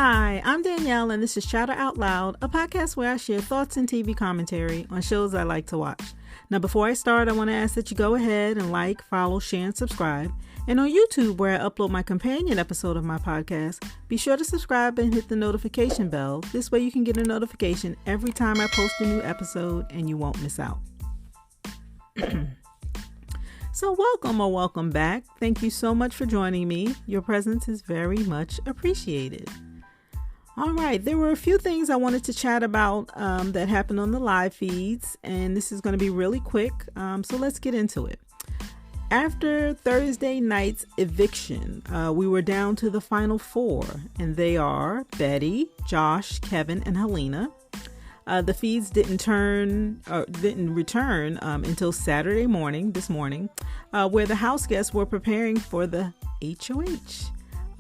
Hi, I'm Danielle, and this is Chatter Out Loud, a podcast where I share thoughts and TV commentary on shows I like to watch. Now, before I start, I want to ask that you go ahead and like, follow, share, and subscribe. And on YouTube, where I upload my companion episode of my podcast, be sure to subscribe and hit the notification bell. This way you can get a notification every time I post a new episode and you won't miss out. So welcome back. Thank you so much for joining me. Your presence is very much appreciated. All right, there were a few things I wanted to chat about that happened on the live feeds, and this is going to be really quick, so let's get into it. After Thursday night's eviction, we were down to the final four, and they are Betty, Josh, Kevin, and Helena. The feeds didn't return until Saturday morning, this morning, where the house guests were preparing for the HOH.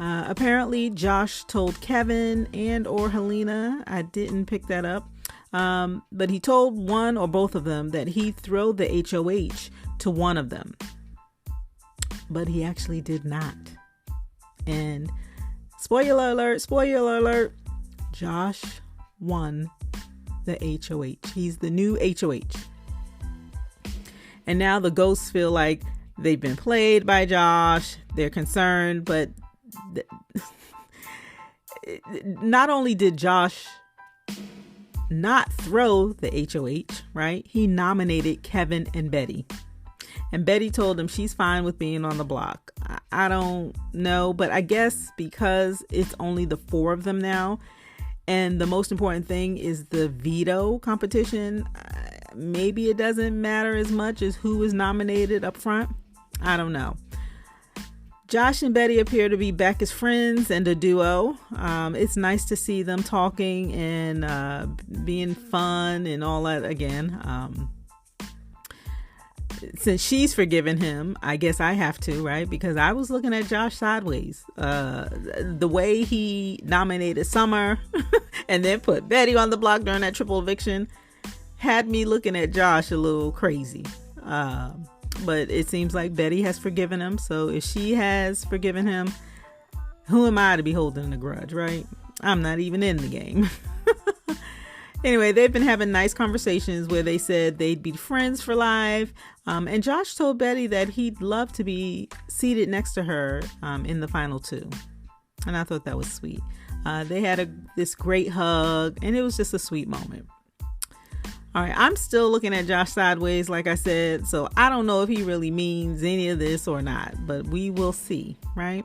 Apparently, Josh told Kevin and or Helena, I didn't pick that up, but he told one or both of them that he'd throw the HOH to one of them. But he actually did not. And spoiler alert, Josh won the HOH. He's the new HOH. And now the ghosts feel like they've been played by Josh. They're concerned, but not only did Josh not throw the HOH, right? He nominated Kevin and Betty. And Betty told him she's fine with being on the block. I don't know, but I guess because it's only the four of them now, and the most important thing is the veto competition, maybe it doesn't matter as much as who is nominated up front. I don't know. Josh and Betty appear to be back as friends and a duo. It's nice to see them talking and being fun and all that again. Since she's forgiven him, I guess I have to, right? Because I was looking at Josh sideways. The way he nominated Summer and then put Betty on the block during that triple eviction had me looking at Josh a little crazy. But it seems like Betty has forgiven him. So if she has forgiven him, who am I to be holding a grudge, right? I'm not even in the game. Anyway, they've been having nice conversations where they said they'd be friends for life. And Josh told Betty that he'd love to be seated next to her in the final two. And I thought that was sweet. They had this great hug, and it was just a sweet moment. All right, I'm still looking at Josh sideways, like I said, so I don't know if he really means any of this or not, but we will see, right?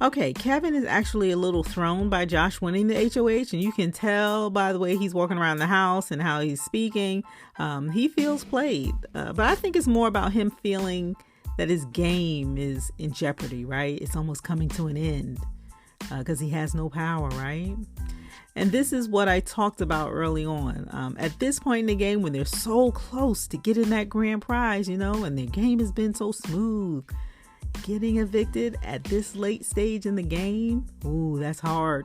Okay, Kevin is actually a little thrown by Josh winning the HOH, and you can tell by the way he's walking around the house and how he's speaking. He feels played, but I think it's more about him feeling that his game is in jeopardy, right? It's almost coming to an end because he has no power, right? And this is what I talked about early on. At this point in the game, when they're so close to getting that grand prize, and their game has been so smooth, getting evicted at this late stage in the game, ooh, that's hard.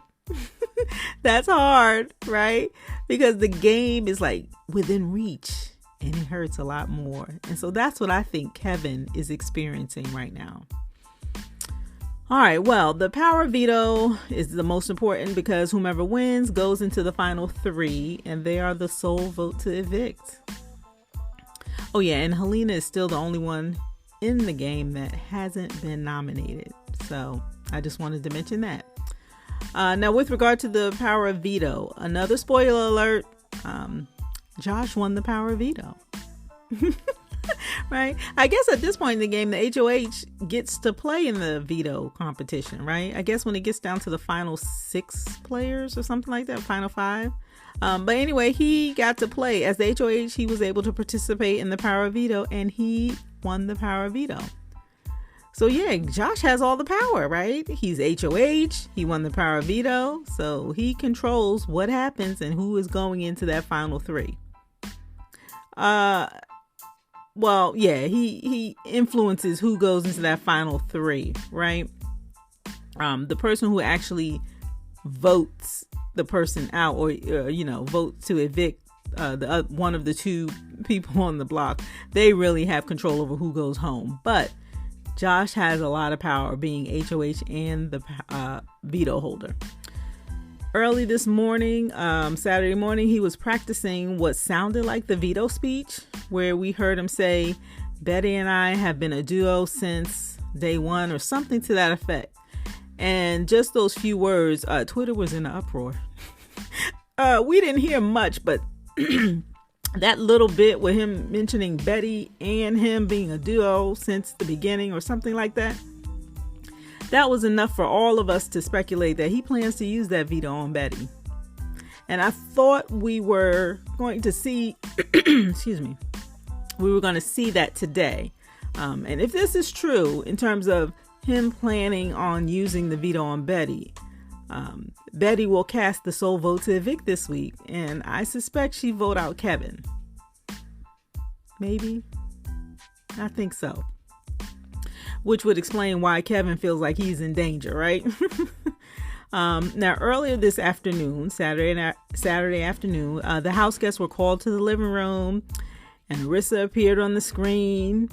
That's hard, right? Because the game is like within reach and it hurts a lot more. And so that's what I think Kevin is experiencing right now. All right, well, the power veto is the most important because whomever wins goes into the final three, and they are the sole vote to evict. Oh yeah, and Helena is still the only one in the game that hasn't been nominated. So I just wanted to mention that. Now, with regard to the power of veto, another spoiler alert, Josh won the power of veto. Right? I guess at this point in the game, the HOH gets to play in the veto competition, right? I guess when it gets down to the final 6 players or something like that, final 5. But anyway, he got to play. As the HOH, he was able to participate in the power of veto, and he won the power of veto. So yeah, Josh has all the power, right? He's HOH, he won the power of veto, so he controls what happens and who is going into that final 3. Well, yeah, he influences who goes into that final 3, right? The person who actually votes the person out, or votes to evict the one of the 2 people on the block, they really have control over who goes home. But Josh has a lot of power, being HOH and the veto holder. Early this morning, Saturday morning, he was practicing what sounded like the Veto speech, where we heard him say, "Betty and I have been a duo since day one," or something to that effect. And just those few words, Twitter was in an uproar. We didn't hear much, but that little bit with him mentioning Betty and him being a duo since the beginning or something like that, that was enough for all of us to speculate that he plans to use that veto on Betty. And I thought we were going to see, excuse me, we were going to see that today. And if this is true in terms of him planning on using the veto on Betty, Betty will cast the sole vote to evict this week. And I suspect she vote out Kevin. Maybe. I think so. Which would explain why Kevin feels like he's in danger, right? Now, earlier this afternoon, Saturday afternoon, the house guests were called to the living room, and Arissa appeared on the screen.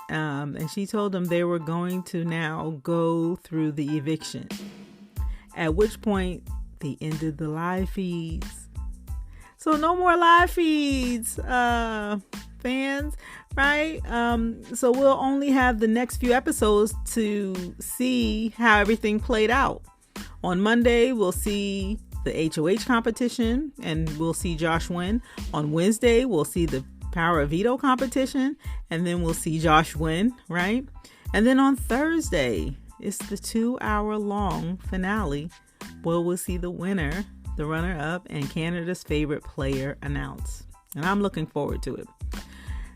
And she told them they were going to now go through the eviction. At which point, they ended the live feeds. So no more live feeds, fans, right? So we'll only have the next few episodes to see how everything played out. On Monday, we'll see the HOH competition and we'll see Josh win. On Wednesday, we'll see the Power of Veto competition and then we'll see Josh win, right? And then on Thursday, it's the 2-hour-long finale where we'll see the winner, the runner-up, and Canada's favorite player announced. And I'm looking forward to it.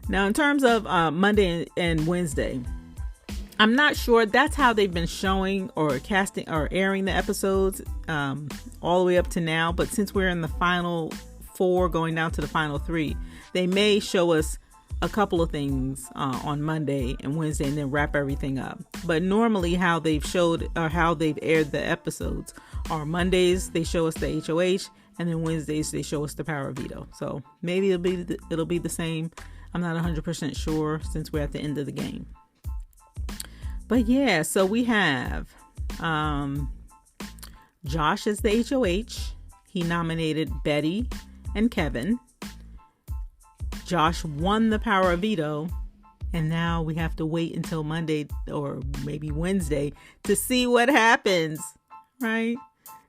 Now, in terms of Monday and Wednesday, I'm not sure. That's how they've been showing or casting or airing the episodes all the way up to now. But since we're in the final 4 going down to the final 3, they may show us a couple of things on Monday and Wednesday and then wrap everything up. But normally how they've showed or how they've aired the episodes are Mondays, they show us the HOH, and then Wednesdays they show us the Power of Veto. So maybe it'll be the same. I'm not 100% sure since we're at the end of the game. But yeah, so we have Josh as the HOH. He nominated Betty and Kevin. Josh won the Power of Veto, and now we have to wait until Monday or maybe Wednesday to see what happens, right?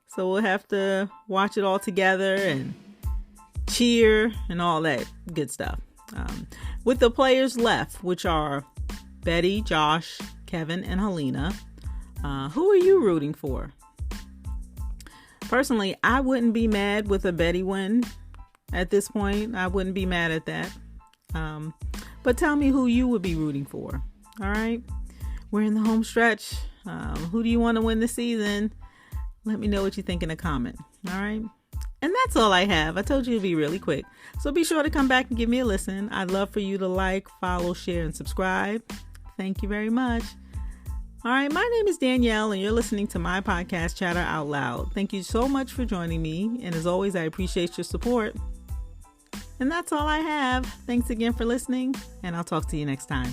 So we'll have to watch it all together and cheer and all that good stuff. With the players left, which are Betty, Josh, Kevin, and Helena, who are you rooting for? Personally, I wouldn't be mad with a Betty win. At this point, I wouldn't be mad at that. But tell me who you would be rooting for. All right. We're in the home stretch. Who do you want to win this season? Let me know what you think in a comment. All right. And that's all I have. I told you it'd be really quick. So be sure to come back and give me a listen. I'd love for you to like, follow, share, and subscribe. Thank you very much. All right, my name is Danielle, and you're listening to my podcast, Chatter Out Loud. Thank you so much for joining me, and as always, I appreciate your support. And that's all I have. Thanks again for listening, and I'll talk to you next time.